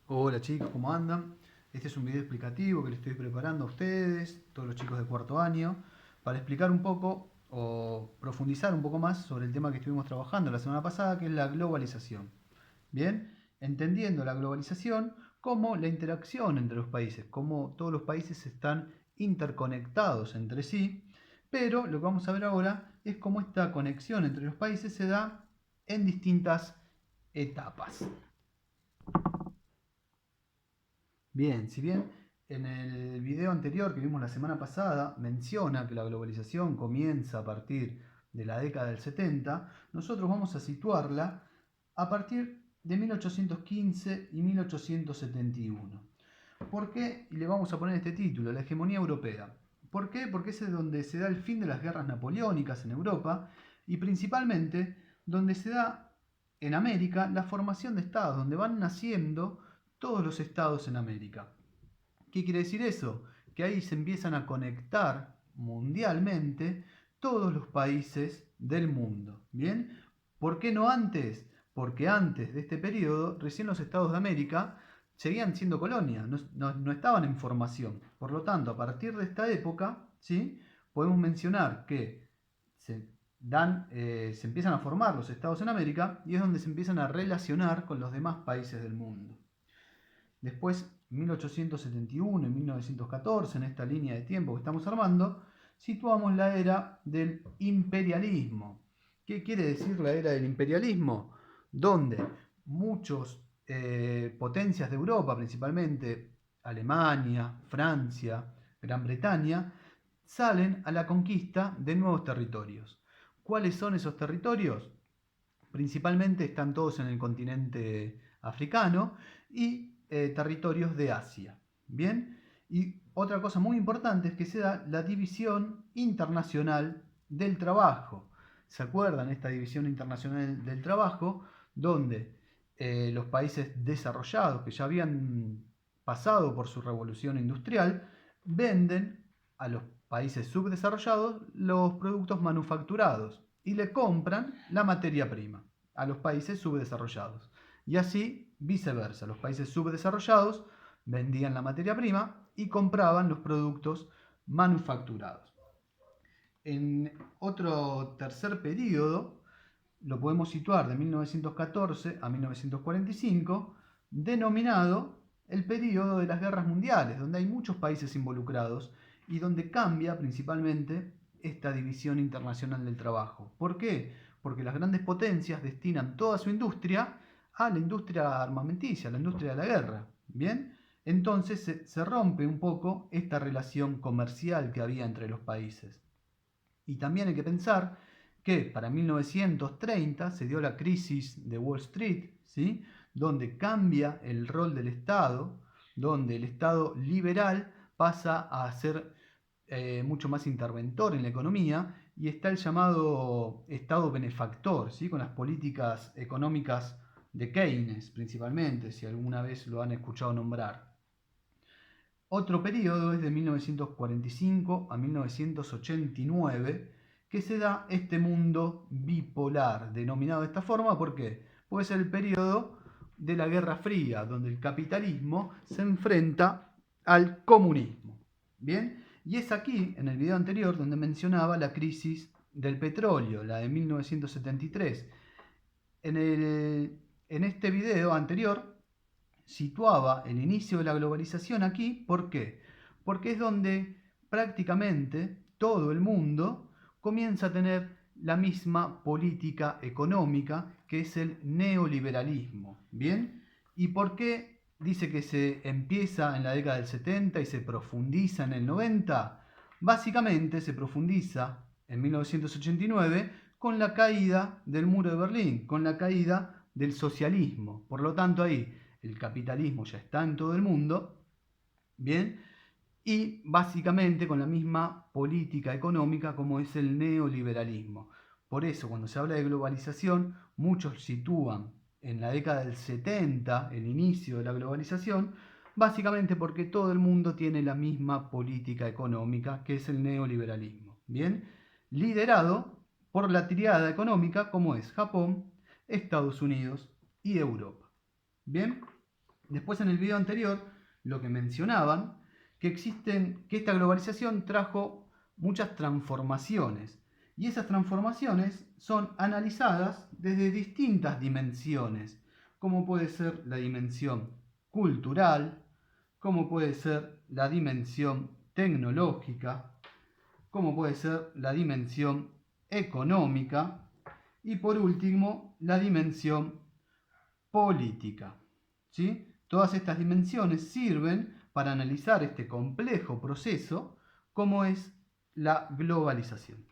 Hola chicos, ¿cómo andan? Este es un video explicativo que les estoy preparando a ustedes, todos los chicos de cuarto año, para explicar un poco o profundizar un poco más sobre el tema que estuvimos trabajando la semana pasada, que es la globalización. Bien, entendiendo la globalización como la interacción entre los países, cómo todos los países están interconectados entre sí, pero lo que vamos a ver ahora es cómo esta conexión entre los países se da en distintas etapas. Bien, si bien en el video anterior que vimos la semana pasada menciona que la globalización comienza a partir de la década del 70, nosotros vamos a situarla a partir de 1815 y 1871. ¿Por qué? Y le vamos a poner este título, la hegemonía europea. ¿Por qué? Porque es donde se da el fin de las guerras napoleónicas en Europa y principalmente donde se da en América la formación de estados, donde van naciendo todos los estados en América. ¿Qué quiere decir eso? Que ahí se empiezan a conectar mundialmente todos los países del mundo. ¿Bien? ¿Por qué no antes? Porque antes de este periodo, recién los estados de América seguían siendo colonias, no estaban en formación. Por lo tanto, a partir de esta época, ¿sí? Podemos mencionar que se empiezan a formar los estados en América y es donde se empiezan a relacionar con los demás países del mundo. Después, 1871 y 1914, en esta línea de tiempo que estamos armando, situamos la era del imperialismo. ¿Qué quiere decir la era del imperialismo? Donde muchas potencias de Europa, principalmente Alemania, Francia, Gran Bretaña, salen a la conquista de nuevos territorios. ¿Cuáles son esos territorios? Principalmente están todos en el continente africano y territorios de Asia. Bien, y otra cosa muy importante es que se da la división internacional del trabajo. ¿Se acuerdan esta división internacional del trabajo? Donde los países desarrollados que ya habían pasado por su revolución industrial venden a los países subdesarrollados los productos manufacturados y le compran la materia prima a los países subdesarrollados. Y así viceversa, los países subdesarrollados vendían la materia prima y compraban los productos manufacturados. En otro tercer periodo lo podemos situar de 1914 a 1945, denominado el periodo de las guerras mundiales, donde hay muchos países involucrados y donde cambia principalmente esta división internacional del trabajo. ¿Por qué? Porque las grandes potencias destinan toda su industria a la industria armamenticia, a la industria de la guerra. ¿Bien? Entonces se rompe un poco esta relación comercial que había entre los países. Y también hay que pensar que para 1930 se dio la crisis de Wall Street, ¿sí? Donde cambia el rol del Estado, donde el Estado liberal pasa a ser mucho más interventor en la economía y está el llamado Estado benefactor, ¿sí? Con las políticas económicas de Keynes principalmente, si alguna vez lo han escuchado nombrar. Otro periodo es de 1945 a 1989, que se da este mundo bipolar, denominado de esta forma, ¿por qué? Puede ser el periodo de la Guerra Fría, donde el capitalismo se enfrenta al comunismo. ¿Bien? Y es aquí, en el video anterior, donde mencionaba la crisis del petróleo, la de 1973. En este video anterior situaba el inicio de la globalización aquí. ¿Por qué? Porque es donde prácticamente todo el mundo comienza a tener la misma política económica, que es el neoliberalismo. ¿Bien? ¿Y por qué dice que se empieza en la década del 70 y se profundiza en el 90? Básicamente se profundiza en 1989 con la caída del muro de Berlín, con la caída del socialismo. Por lo tanto, ahí el capitalismo ya está en todo el mundo, ¿bien? Y básicamente con la misma política económica como es el neoliberalismo. Por eso, cuando se habla de globalización, muchos sitúan en la década del 70 el inicio de la globalización, básicamente porque todo el mundo tiene la misma política económica, que es el neoliberalismo. Bien, liderado por la triada económica como es Japón, Estados Unidos y Europa. Bien, Después en el video anterior lo que mencionaban, que esta globalización trajo muchas transformaciones y esas transformaciones son analizadas desde distintas dimensiones, como puede ser la dimensión cultural, como puede ser la dimensión tecnológica, como puede ser la dimensión económica y por último la dimensión política. ¿Sí? Todas estas dimensiones sirven para analizar este complejo proceso como es la globalización.